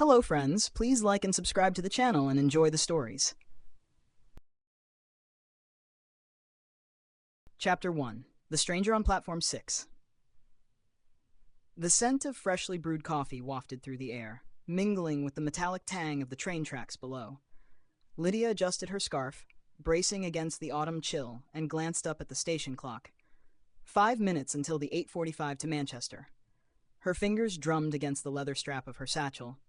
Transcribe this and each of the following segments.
Hello friends, please like and subscribe to the channel and enjoy the stories. Chapter 1. The Stranger on Platform 6. The scent of freshly brewed coffee wafted through the air, mingling with the metallic tang of the train tracks below. Lydia adjusted her scarf, bracing against the autumn chill, and glanced up at the station clock. 5 minutes until the 8:45 to Manchester. Her fingers drummed against the leather strap of her satchel,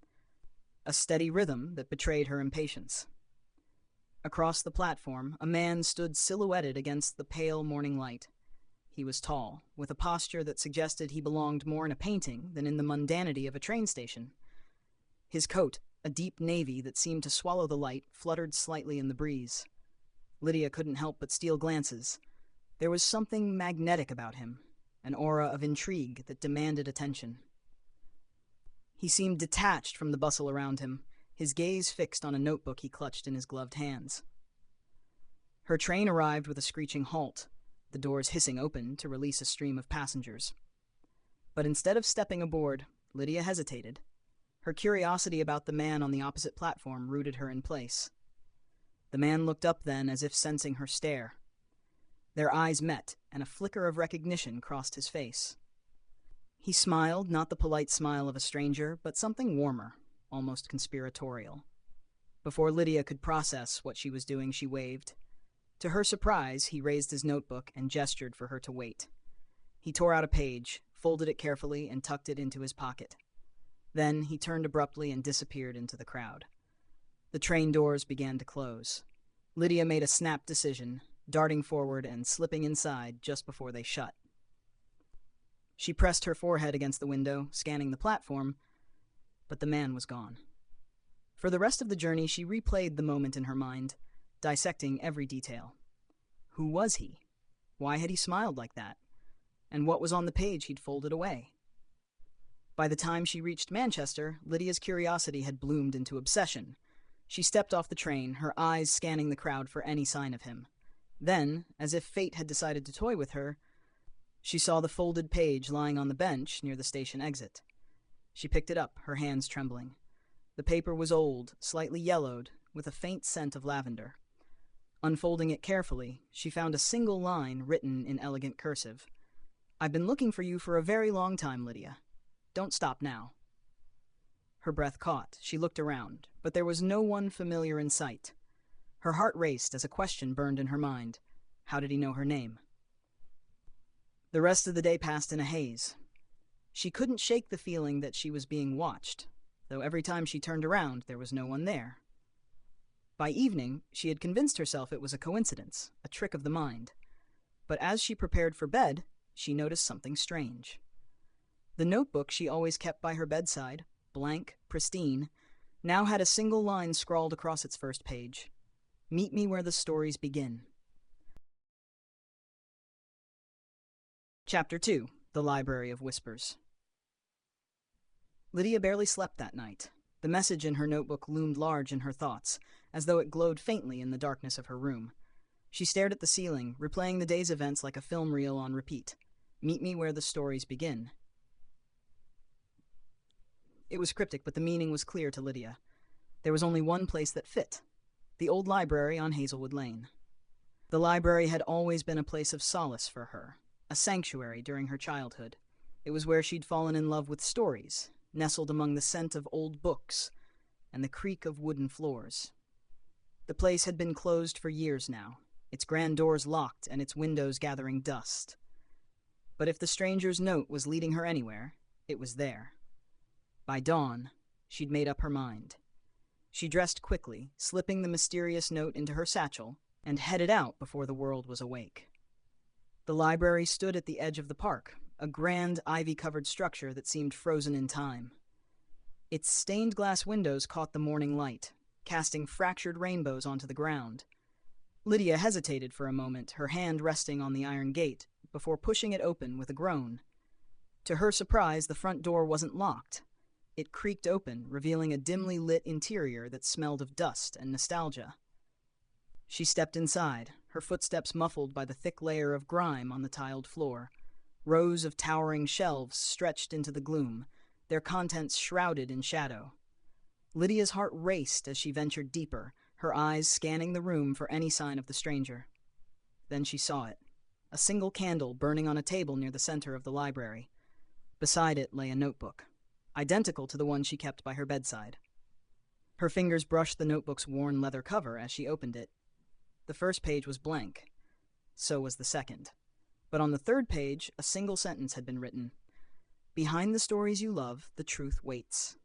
a steady rhythm that betrayed her impatience. Across the platform, a man stood silhouetted against the pale morning light. He was tall, with a posture that suggested he belonged more in a painting than in the mundanity of a train station. His coat, a deep navy that seemed to swallow the light, fluttered slightly in the breeze. Lydia couldn't help but steal glances. There was something magnetic about him, an aura of intrigue that demanded attention. He seemed detached from the bustle around him, his gaze fixed on a notebook he clutched in his gloved hands. Her train arrived with a screeching halt, the doors hissing open to release a stream of passengers. But instead of stepping aboard, Lydia hesitated. Her curiosity about the man on the opposite platform rooted her in place. The man looked up then as if sensing her stare. Their eyes met, and a flicker of recognition crossed his face. He smiled, not the polite smile of a stranger, but something warmer, almost conspiratorial. Before Lydia could process what she was doing, she waved. To her surprise, he raised his notebook and gestured for her to wait. He tore out a page, folded it carefully, and tucked it into his pocket. Then he turned abruptly and disappeared into the crowd. The train doors began to close. Lydia made a snap decision, darting forward and slipping inside just before they shut. She pressed her forehead against the window, scanning the platform, but the man was gone. For the rest of the journey, she replayed the moment in her mind, dissecting every detail. Who was he? Why had he smiled like that? And what was on the page he'd folded away? By the time she reached Manchester, Lydia's curiosity had bloomed into obsession. She stepped off the train, her eyes scanning the crowd for any sign of him. Then, as if fate had decided to toy with her, she saw the folded page lying on the bench near the station exit. She picked it up, her hands trembling. The paper was old, slightly yellowed, with a faint scent of lavender. Unfolding it carefully, she found a single line written in elegant cursive. "I've been looking for you for a very long time, Lydia. Don't stop now." Her breath caught. She looked around, but there was no one familiar in sight. Her heart raced as a question burned in her mind. How did he know her name? The rest of the day passed in a haze. She couldn't shake the feeling that she was being watched, though every time she turned around, there was no one there. By evening, she had convinced herself it was a coincidence, a trick of the mind. But as she prepared for bed, she noticed something strange. The notebook she always kept by her bedside, blank, pristine, now had a single line scrawled across its first page. "Meet me where the stories begin." Chapter 2. The Library of Whispers. Lydia barely slept that night. The message in her notebook loomed large in her thoughts, as though it glowed faintly in the darkness of her room. She stared at the ceiling, replaying the day's events like a film reel on repeat. Meet me where the stories begin. It was cryptic, but the meaning was clear to Lydia. There was only one place that fit: the old library on Hazelwood Lane. The library had always been a place of solace for her, a sanctuary during her childhood. It was where she'd fallen in love with stories, nestled among the scent of old books and the creak of wooden floors. The place had been closed for years now, its grand doors locked and its windows gathering dust. But if the stranger's note was leading her anywhere, it was there. By dawn, she'd made up her mind. She dressed quickly, slipping the mysterious note into her satchel, and headed out before the world was awake. The library stood at the edge of the park, a grand ivy-covered structure that seemed frozen in time. Its stained glass windows caught the morning light, casting fractured rainbows onto the ground. Lydia hesitated for a moment, her hand resting on the iron gate, before pushing it open with a groan. To her surprise, the front door wasn't locked. It creaked open, revealing a dimly lit interior that smelled of dust and nostalgia. She stepped inside, her footsteps muffled by the thick layer of grime on the tiled floor. Rows of towering shelves stretched into the gloom, their contents shrouded in shadow. Lydia's heart raced as she ventured deeper, her eyes scanning the room for any sign of the stranger. Then she saw it. A single candle burning on a table near the center of the library. Beside it lay a notebook, identical to the one she kept by her bedside. Her fingers brushed the notebook's worn leather cover as she opened it. The first page was blank. So was the second. But on the third page, a single sentence had been written. "Behind the stories you love, the truth waits."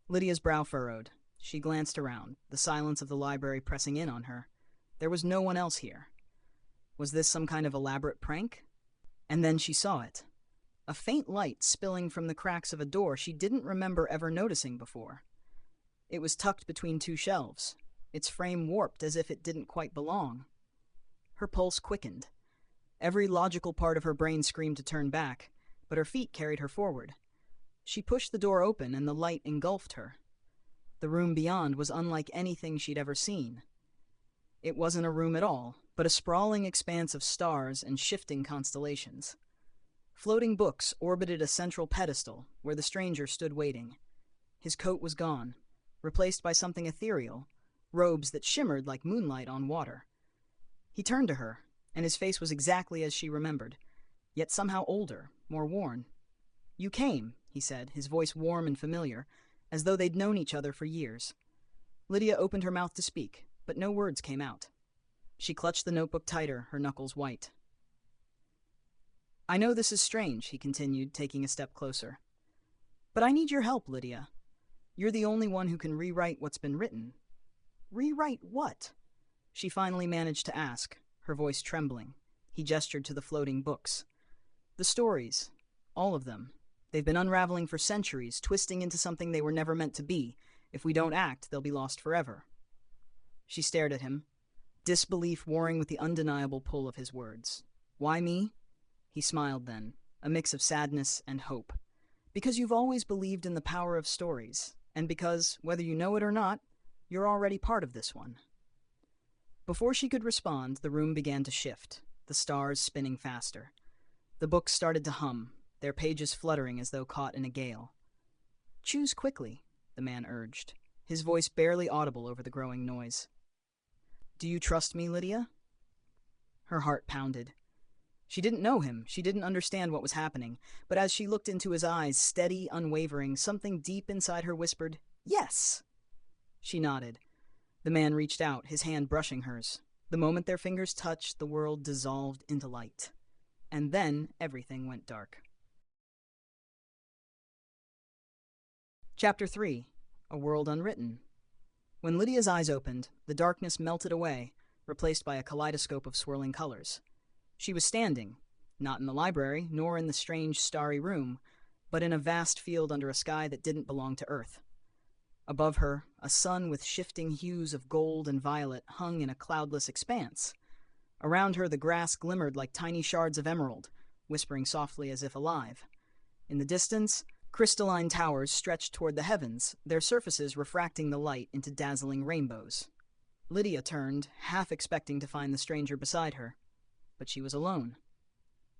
Lydia's brow furrowed. She glanced around, the silence of the library pressing in on her. There was no one else here. Was this some kind of elaborate prank? And then she saw it. A faint light spilling from the cracks of a door she didn't remember ever noticing before. It was tucked between two shelves, its frame warped as if it didn't quite belong. Her pulse quickened. Every logical part of her brain screamed to turn back, but her feet carried her forward. She pushed the door open and the light engulfed her. The room beyond was unlike anything she'd ever seen. It wasn't a room at all, but a sprawling expanse of stars and shifting constellations. Floating books orbited a central pedestal where the stranger stood waiting. His coat was gone, replaced by something ethereal, robes that shimmered like moonlight on water. He turned to her, and his face was exactly as she remembered, yet somehow older, more worn. "You came," he said, his voice warm and familiar, as though they'd known each other for years. Lydia opened her mouth to speak, but no words came out. She clutched the notebook tighter, her knuckles white. "I know this is strange," he continued, taking a step closer. "But I need your help, Lydia. You're the only one who can rewrite what's been written." "Rewrite what?" she finally managed to ask, her voice trembling. He gestured to the floating books. "The stories. All of them. They've been unraveling for centuries, twisting into something they were never meant to be. If we don't act, they'll be lost forever." She stared at him, disbelief warring with the undeniable pull of his words. "Why me?" He smiled then, a mix of sadness and hope. "Because you've always believed in the power of stories, and because, whether you know it or not, you're already part of this one." Before she could respond, the room began to shift, the stars spinning faster. The books started to hum, their pages fluttering as though caught in a gale. "Choose quickly," the man urged, his voice barely audible over the growing noise. "Do you trust me, Lydia?" Her heart pounded. She didn't know him, she didn't understand what was happening, but as she looked into his eyes, steady, unwavering, something deep inside her whispered, "Yes!" She nodded. The man reached out, his hand brushing hers. The moment their fingers touched, the world dissolved into light. And then everything went dark. Chapter 3. A World Unwritten. When Lydia's eyes opened, the darkness melted away, replaced by a kaleidoscope of swirling colors. She was standing, not in the library, nor in the strange, starry room, but in a vast field under a sky that didn't belong to Earth. Above her, a sun with shifting hues of gold and violet hung in a cloudless expanse. Around her, the grass glimmered like tiny shards of emerald, whispering softly as if alive. In the distance, crystalline towers stretched toward the heavens, their surfaces refracting the light into dazzling rainbows. Lydia turned, half expecting to find the stranger beside her. But she was alone.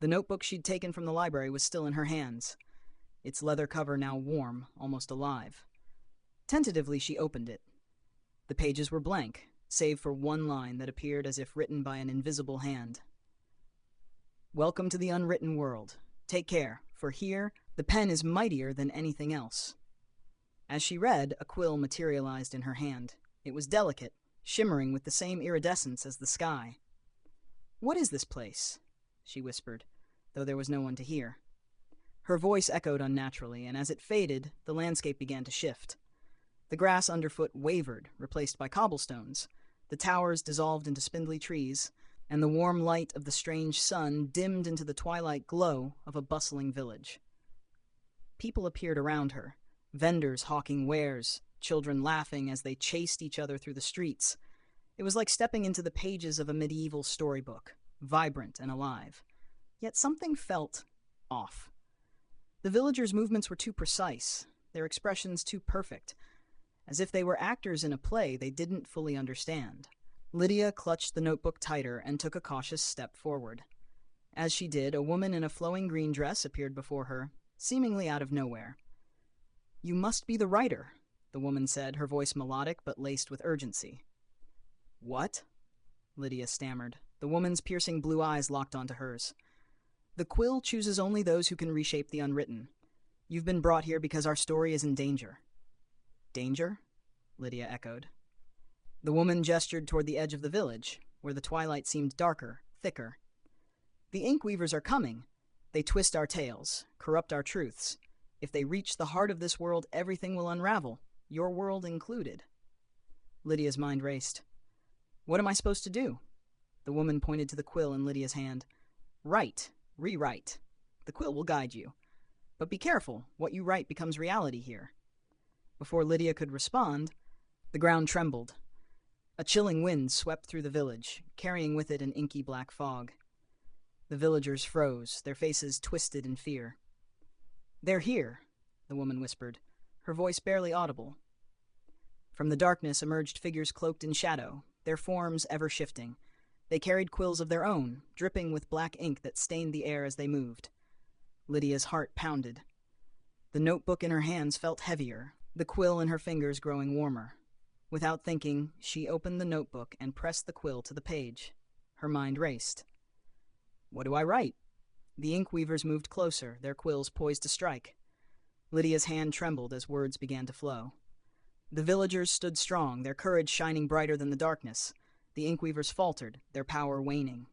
The notebook she'd taken from the library was still in her hands, its leather cover now warm, almost alive. Tentatively, she opened it. The pages were blank, save for one line that appeared as if written by an invisible hand. "Welcome to the unwritten world. Take care, for here, the pen is mightier than anything else." As she read, a quill materialized in her hand. It was delicate, shimmering with the same iridescence as the sky. "What is this place?" she whispered, though there was no one to hear. Her voice echoed unnaturally, and as it faded, the landscape began to shift. The grass underfoot wavered, replaced by cobblestones. The towers dissolved into spindly trees, and the warm light of the strange sun dimmed into the twilight glow of a bustling village. People appeared around her, vendors hawking wares, children laughing as they chased each other through the streets. It was like stepping into the pages of a medieval storybook, vibrant and alive. Yet something felt off. The villagers' movements were too precise, their expressions too perfect, as if they were actors in a play they didn't fully understand. Lydia clutched the notebook tighter and took a cautious step forward. As she did, a woman in a flowing green dress appeared before her, seemingly out of nowhere. "You must be the writer," the woman said, her voice melodic but laced with urgency. What? Lydia stammered. The woman's piercing blue eyes locked onto hers. The quill chooses only those who can reshape the unwritten. You've been brought here because our story is in danger. Danger? Lydia echoed. The woman gestured toward the edge of the village, where the twilight seemed darker, thicker. The Inkweavers are coming. They twist our tales, corrupt our truths. If they reach the heart of this world, everything will unravel, your world included. Lydia's mind raced. What am I supposed to do? The woman pointed to the quill in Lydia's hand. Write. Rewrite. The quill will guide you. But be careful, what you write becomes reality here. Before Lydia could respond, the ground trembled. A chilling wind swept through the village, carrying with it an inky black fog. The villagers froze, their faces twisted in fear. They're here, the woman whispered, her voice barely audible. From the darkness emerged figures cloaked in shadow, their forms ever shifting. They carried quills of their own, dripping with black ink that stained the air as they moved. Lydia's heart pounded. The notebook in her hands felt heavier, the quill in her fingers growing warmer. Without thinking, she opened the notebook and pressed the quill to the page. Her mind raced. What do I write? The Inkweavers moved closer, their quills poised to strike. Lydia's hand trembled as words began to flow. The villagers stood strong, their courage shining brighter than the darkness. The Inkweavers faltered, their power waning.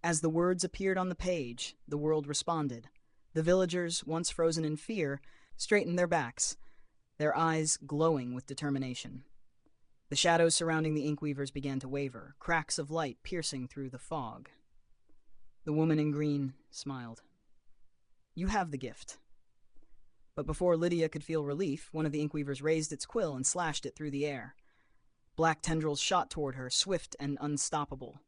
As the words appeared on the page, the world responded. The villagers, once frozen in fear, straightened their backs, their eyes glowing with determination. The shadows surrounding the Inkweavers began to waver, cracks of light piercing through the fog. The woman in green smiled. You have the gift. But before Lydia could feel relief, one of the Inkweavers raised its quill and slashed it through the air. Black tendrils shot toward her, swift and unstoppable.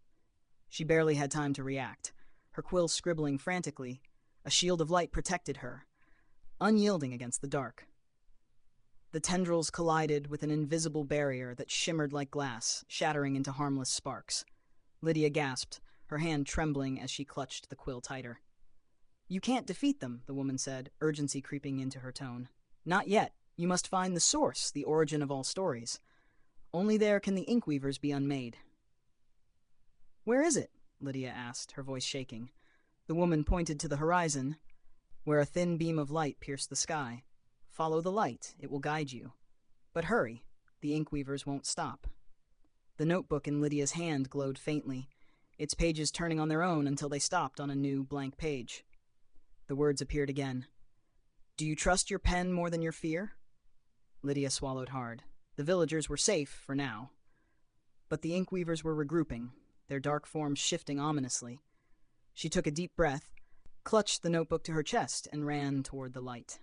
She barely had time to react, her quill scribbling frantically. A shield of light protected her, unyielding against the dark. The tendrils collided with an invisible barrier that shimmered like glass, shattering into harmless sparks. Lydia gasped, her hand trembling as she clutched the quill tighter. You can't defeat them, the woman said, urgency creeping into her tone. Not yet. You must find the source, the origin of all stories. Only there can the Inkweavers be unmade. Where is it? Lydia asked, her voice shaking. The woman pointed to the horizon, where a thin beam of light pierced the sky. Follow the light, it will guide you. But hurry, the Inkweavers won't stop. The notebook in Lydia's hand glowed faintly, its pages turning on their own until they stopped on a new blank page. The words appeared again. Do you trust your pen more than your fear? Lydia swallowed hard. The villagers were safe for now. But the Inkweavers were regrouping, their dark forms shifting ominously. She took a deep breath, clutched the notebook to her chest, and ran toward the light.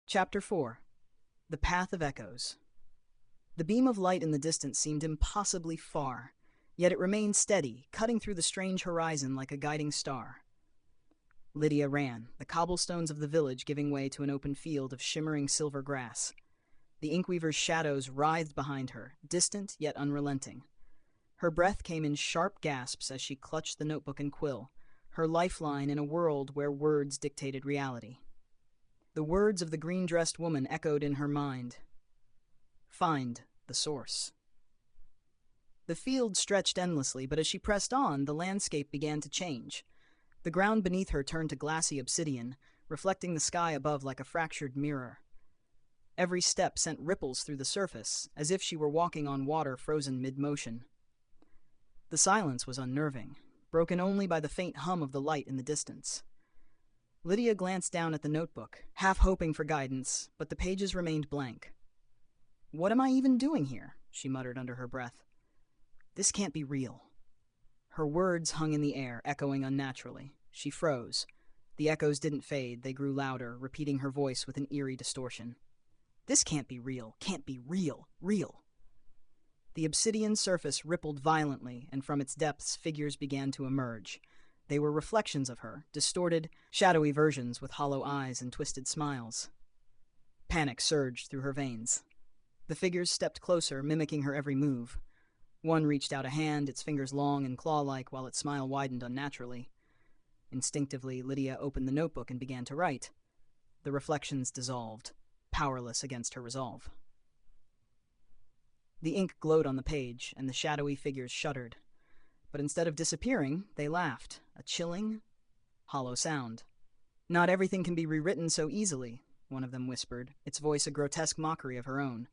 Chapter 4. The Path of Echoes. The beam of light in the distance seemed impossibly far, yet it remained steady, cutting through the strange horizon like a guiding star. Lydia ran, the cobblestones of the village giving way to an open field of shimmering silver grass. The Inkweaver's shadows writhed behind her, distant yet unrelenting. Her breath came in sharp gasps as she clutched the notebook and quill, her lifeline in a world where words dictated reality. The words of the green-dressed woman echoed in her mind. Find the source. The field stretched endlessly, but as she pressed on, the landscape began to change. The ground beneath her turned to glassy obsidian, reflecting the sky above like a fractured mirror. Every step sent ripples through the surface, as if she were walking on water frozen mid-motion. The silence was unnerving, broken only by the faint hum of the light in the distance. Lydia glanced down at the notebook, half hoping for guidance, but the pages remained blank. What am I even doing here? She muttered under her breath. This can't be real. Her words hung in the air, echoing unnaturally. She froze. The echoes didn't fade, they grew louder, repeating her voice with an eerie distortion. This can't be real, can't be real, real. The obsidian surface rippled violently, and from its depths figures began to emerge. They were reflections of her, distorted, shadowy versions with hollow eyes and twisted smiles. Panic surged through her veins. The figures stepped closer, mimicking her every move. One reached out a hand, its fingers long and claw-like, while its smile widened unnaturally. Instinctively, Lydia opened the notebook and began to write. The reflections dissolved, powerless against her resolve. The ink glowed on the page, and the shadowy figures shuddered. But instead of disappearing, they laughed, a chilling, hollow sound. "Not everything can be rewritten so easily," one of them whispered, its voice a grotesque mockery of her own.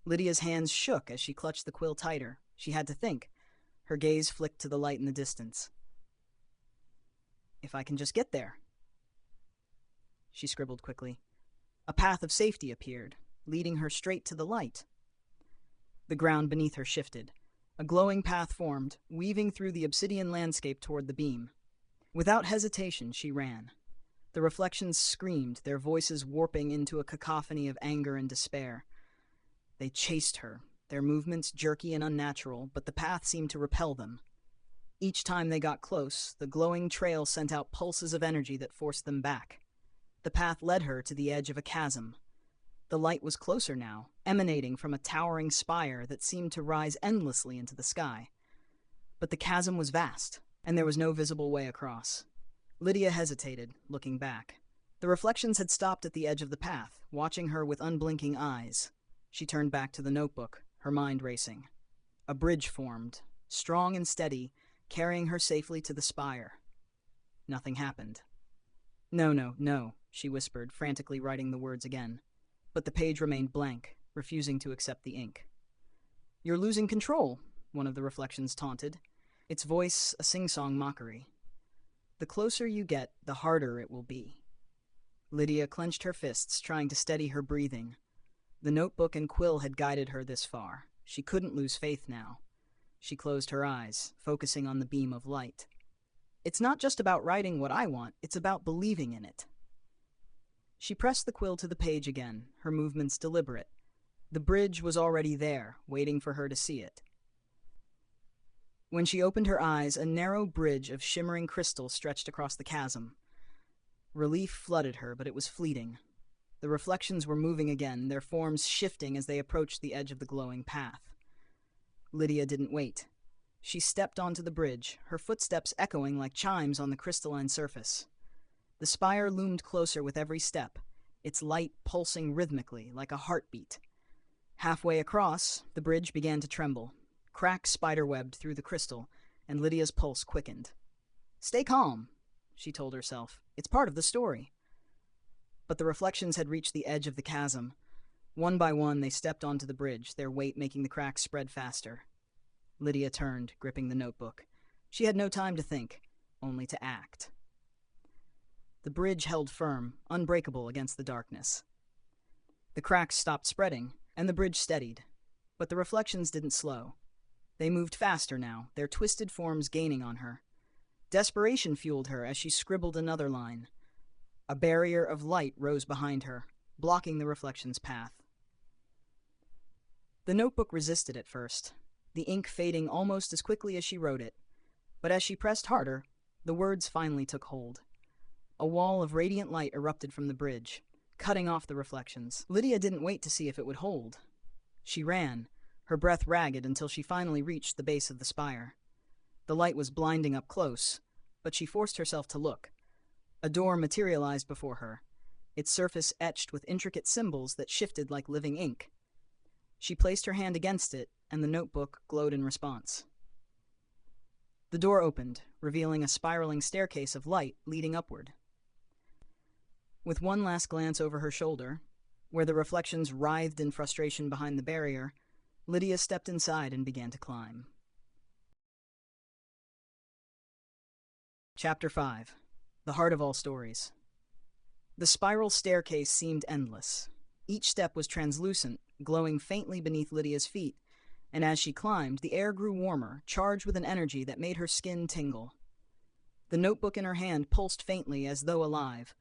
Lydia's hands shook as she clutched the quill tighter. She had to think. Her gaze flicked to the light in the distance. "If I can just get there." She scribbled quickly. A path of safety appeared, leading her straight to the light. The ground beneath her shifted. A glowing path formed, weaving through the obsidian landscape toward the beam. Without hesitation, she ran. The reflections screamed, their voices warping into a cacophony of anger and despair. They chased her, their movements jerky and unnatural, but the path seemed to repel them. Each time they got close, the glowing trail sent out pulses of energy that forced them back. The path led her to the edge of a chasm. The light was closer now, emanating from a towering spire that seemed to rise endlessly into the sky. But the chasm was vast, and there was no visible way across. Lydia hesitated, looking back. The reflections had stopped at the edge of the path, watching her with unblinking eyes. She turned back to the notebook, her mind racing. A bridge formed, strong and steady, carrying her safely to the spire. Nothing happened. No, she whispered, frantically writing the words again. But the page remained blank, refusing to accept the ink. "You're losing control," one of the reflections taunted, its voice a sing-song mockery. "The closer you get, the harder it will be." Lydia clenched her fists, trying to steady her breathing. The notebook and quill had guided her this far. She couldn't lose faith now. She closed her eyes, focusing on the beam of light. "It's not just about writing what I want, it's about believing in it." She pressed the quill to the page again, her movements deliberate. The bridge was already there, waiting for her to see it. When she opened her eyes, a narrow bridge of shimmering crystal stretched across the chasm. Relief flooded her, but it was fleeting. The reflections were moving again, their forms shifting as they approached the edge of the glowing path. Lydia didn't wait. She stepped onto the bridge, her footsteps echoing like chimes on the crystalline surface. The spire loomed closer with every step, its light pulsing rhythmically like a heartbeat. Halfway across, the bridge began to tremble. Cracks spiderwebbed through the crystal, and Lydia's pulse quickened. "Stay calm," she told herself. "It's part of the story." But the reflections had reached the edge of the chasm. One by one, they stepped onto the bridge, their weight making the cracks spread faster. Lydia turned, gripping the notebook. She had no time to think, only to act. The bridge held firm, unbreakable against the darkness. The cracks stopped spreading, and the bridge steadied. But the reflections didn't slow. They moved faster now, their twisted forms gaining on her. Desperation fueled her as she scribbled another line. A barrier of light rose behind her, blocking the reflection's path. The notebook resisted at first, the ink fading almost as quickly as she wrote it. But as she pressed harder, the words finally took hold. A wall of radiant light erupted from the bridge, cutting off the reflections. Lydia didn't wait to see if it would hold. She ran, her breath ragged until she finally reached the base of the spire. The light was blinding up close, but she forced herself to look. A door materialized before her, its surface etched with intricate symbols that shifted like living ink. She placed her hand against it, and the notebook glowed in response. The door opened, revealing a spiraling staircase of light leading upward. With one last glance over her shoulder, where the reflections writhed in frustration behind the barrier, Lydia stepped inside and began to climb. Chapter 5. The Heart of All Stories. The spiral staircase seemed endless. Each step was translucent, glowing faintly beneath Lydia's feet, and as she climbed, the air grew warmer, charged with an energy that made her skin tingle. The notebook in her hand pulsed faintly as though alive,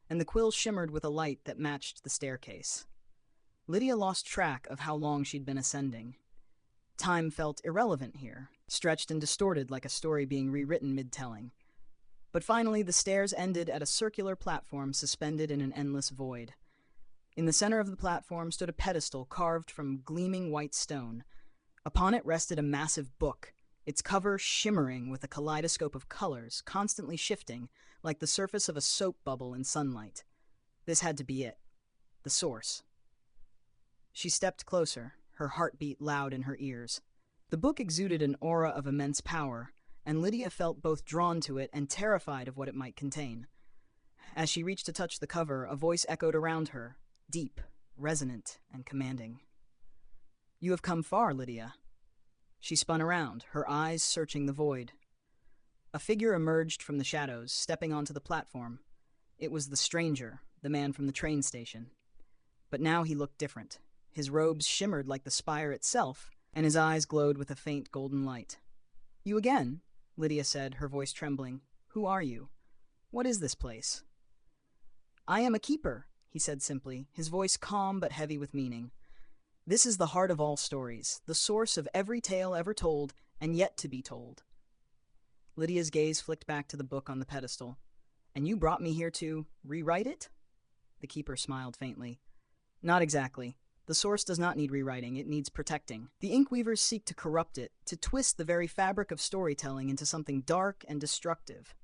and the quill shimmered with a light that matched the staircase. Lydia lost track of how long she'd been ascending. Time felt irrelevant here, stretched and distorted like a story being rewritten mid-telling. But finally, the stairs ended at a circular platform suspended in an endless void. In the center of the platform stood a pedestal carved from gleaming white stone. Upon it rested a massive book, its cover shimmering with a kaleidoscope of colors, constantly shifting, like the surface of a soap bubble in sunlight. This had to be it. The source. She stepped closer, her heartbeat loud in her ears. The book exuded an aura of immense power, and Lydia felt both drawn to it and terrified of what it might contain. As she reached to touch the cover, a voice echoed around her, deep, resonant, and commanding. "You have come far, Lydia." She spun around, her eyes searching the void. A figure emerged from the shadows, stepping onto the platform. It was the stranger, the man from the train station. But now he looked different. His robes shimmered like the spire itself, and his eyes glowed with a faint golden light. "You again?" Lydia said, her voice trembling. "Who are you? What is this place?" "I am a keeper," he said simply, his voice calm but heavy with meaning. "This is the heart of all stories, the source of every tale ever told and yet to be told." Lydia's gaze flicked back to the book on the pedestal. "And you brought me here to rewrite it?" The keeper smiled faintly. "Not exactly. The source does not need rewriting, it needs protecting. The Inkweavers seek to corrupt it, to twist the very fabric of storytelling into something dark and destructive.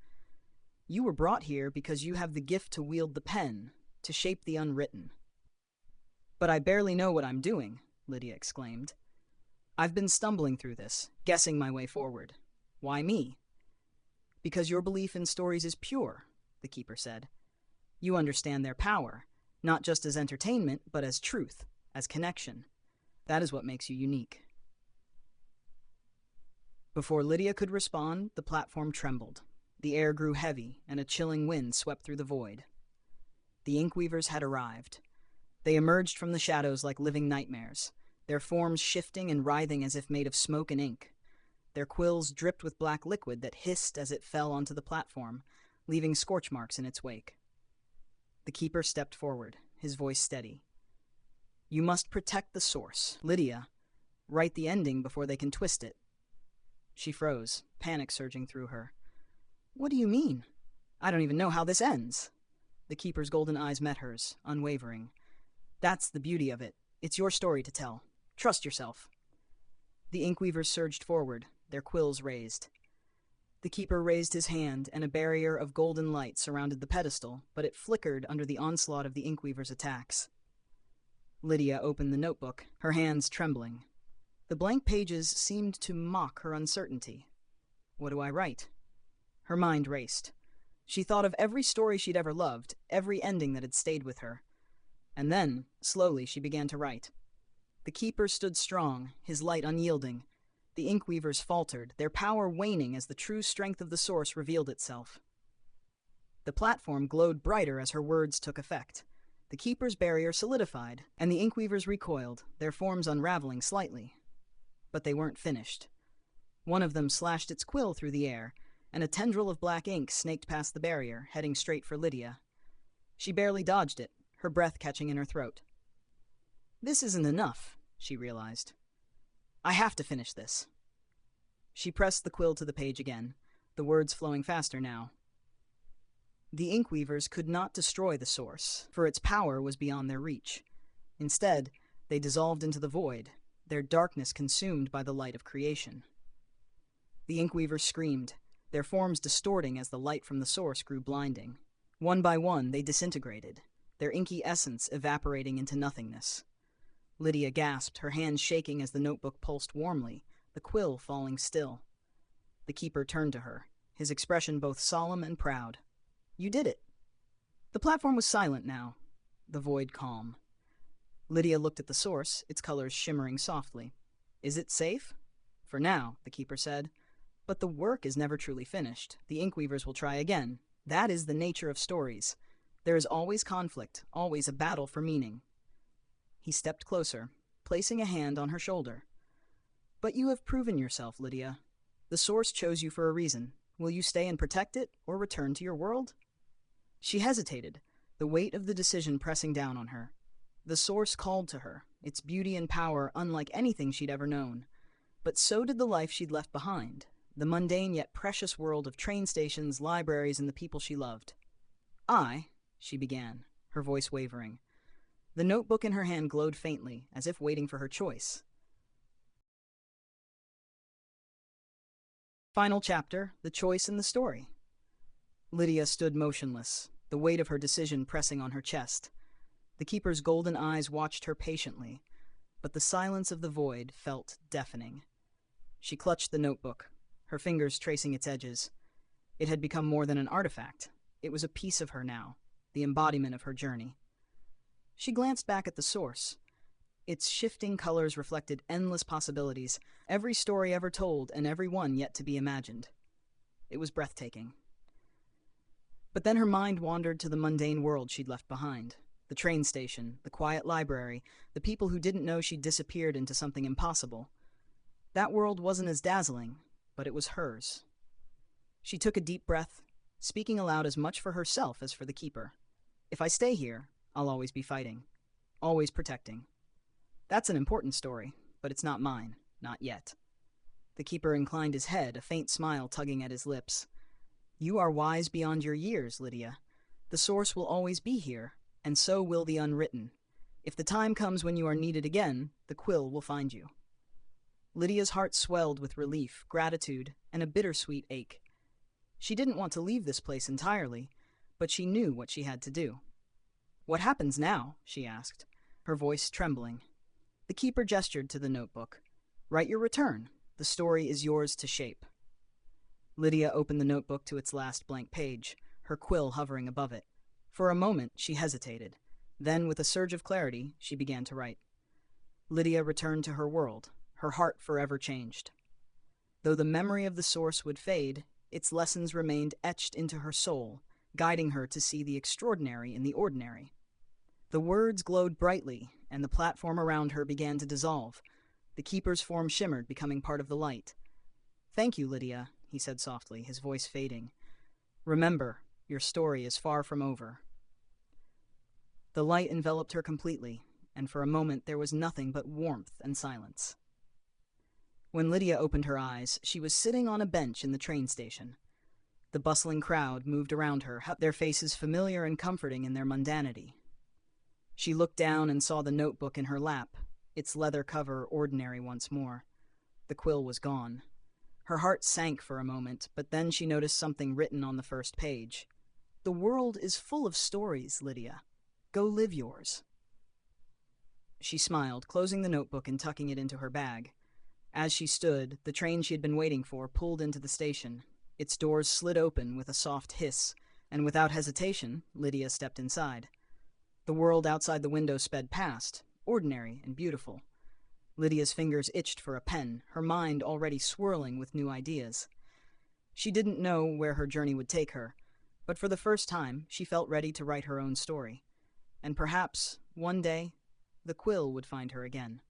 You were brought here because you have the gift to wield the pen, to shape the unwritten." "But I barely know what I'm doing," Lydia exclaimed. "I've been stumbling through this, guessing my way forward. Why me?" "Because your belief in stories is pure," the keeper said. "You understand their power, not just as entertainment, but as truth, as connection. That is what makes you unique." Before Lydia could respond, the platform trembled. The air grew heavy, and a chilling wind swept through the void. The Inkweavers had arrived. They emerged from the shadows like living nightmares, their forms shifting and writhing as if made of smoke and ink. Their quills dripped with black liquid that hissed as it fell onto the platform, leaving scorch marks in its wake. The keeper stepped forward, his voice steady. "You must protect the source, Lydia. Write the ending before they can twist it." She froze, panic surging through her. "What do you mean? I don't even know how this ends." The keeper's golden eyes met hers, unwavering. "That's the beauty of it. It's your story to tell. Trust yourself." The Inkweavers surged forward, their quills raised. The keeper raised his hand, and a barrier of golden light surrounded the pedestal, but it flickered under the onslaught of the Inkweavers' attacks. Lydia opened the notebook, her hands trembling. The blank pages seemed to mock her uncertainty. What do I write? Her mind raced. She thought of every story she'd ever loved, every ending that had stayed with her. And then, slowly, she began to write. The keeper stood strong, his light unyielding. The Inkweavers faltered, their power waning as the true strength of the source revealed itself. The platform glowed brighter as her words took effect. The keeper's barrier solidified, and the Inkweavers recoiled, their forms unraveling slightly. But they weren't finished. One of them slashed its quill through the air, and a tendril of black ink snaked past the barrier, heading straight for Lydia. She barely dodged it, her breath catching in her throat. "This isn't enough," she realized. "I have to finish this." She pressed the quill to the page again, the words flowing faster now. The Inkweavers could not destroy the source, for its power was beyond their reach. Instead, they dissolved into the void, their darkness consumed by the light of creation. The Inkweavers screamed, their forms distorting as the light from the source grew blinding. One by one, they disintegrated, their inky essence evaporating into nothingness. Lydia gasped, her hands shaking as the notebook pulsed warmly, the quill falling still. The keeper turned to her, his expression both solemn and proud. "You did it." The platform was silent now, the void calm. Lydia looked at the source, its colors shimmering softly. "Is it safe?" "For now," the keeper said. "But the work is never truly finished. The Inkweavers will try again. That is the nature of stories. There is always conflict, always a battle for meaning." He stepped closer, placing a hand on her shoulder. "But you have proven yourself, Lydia. The source chose you for a reason. Will you stay and protect it, or return to your world?" She hesitated, the weight of the decision pressing down on her. The source called to her, its beauty and power unlike anything she'd ever known. But so did the life she'd left behind, the mundane yet precious world of train stations, libraries, and the people she loved. She began, her voice wavering. The notebook in her hand glowed faintly, as if waiting for her choice. Final chapter, the choice in the story. Lydia stood motionless, the weight of her decision pressing on her chest. The keeper's golden eyes watched her patiently, but the silence of the void felt deafening. She clutched the notebook, her fingers tracing its edges. It had become more than an artifact. It was a piece of her now, the embodiment of her journey. She glanced back at the source. Its shifting colors reflected endless possibilities, every story ever told and every one yet to be imagined. It was breathtaking. But then her mind wandered to the mundane world she'd left behind. The train station, the quiet library, the people who didn't know she'd disappeared into something impossible. That world wasn't as dazzling, but it was hers. She took a deep breath, speaking aloud as much for herself as for the keeper. If I stay here, I'll always be fighting, always protecting. That's an important story, but it's not mine, not yet. The keeper inclined his head, a faint smile tugging at his lips. You are wise beyond your years, Lydia. The source will always be here, and so will the Unwritten. If the time comes when you are needed again, the quill will find you. Lydia's heart swelled with relief, gratitude, and a bittersweet ache. She didn't want to leave this place entirely, but she knew what she had to do. What happens now? She asked, her voice trembling. The keeper gestured to the notebook. Write your return. The story is yours to shape. Lydia opened the notebook to its last blank page, her quill hovering above it. For a moment, she hesitated. Then, with a surge of clarity, she began to write. Lydia returned to her world, her heart forever changed. Though the memory of the source would fade, its lessons remained etched into her soul, guiding her to see the extraordinary in the ordinary. The words glowed brightly, and the platform around her began to dissolve. The keeper's form shimmered, becoming part of the light. Thank you, Lydia, he said softly, his voice fading. Remember, your story is far from over. The light enveloped her completely, and for a moment there was nothing but warmth and silence. When Lydia opened her eyes, she was sitting on a bench in the train station. The bustling crowd moved around her, their faces familiar and comforting in their mundanity. She looked down and saw the notebook in her lap, its leather cover ordinary once more. The quill was gone. Her heart sank for a moment, but then she noticed something written on the first page. The world is full of stories, Lydia. Go live yours. She smiled, closing the notebook and tucking it into her bag. As she stood, the train she had been waiting for pulled into the station. Its doors slid open with a soft hiss, and without hesitation, Lydia stepped inside. The world outside the window sped past, ordinary and beautiful. Lydia's fingers itched for a pen, her mind already swirling with new ideas. She didn't know where her journey would take her, but for the first time, she felt ready to write her own story. And perhaps, one day, the quill would find her again.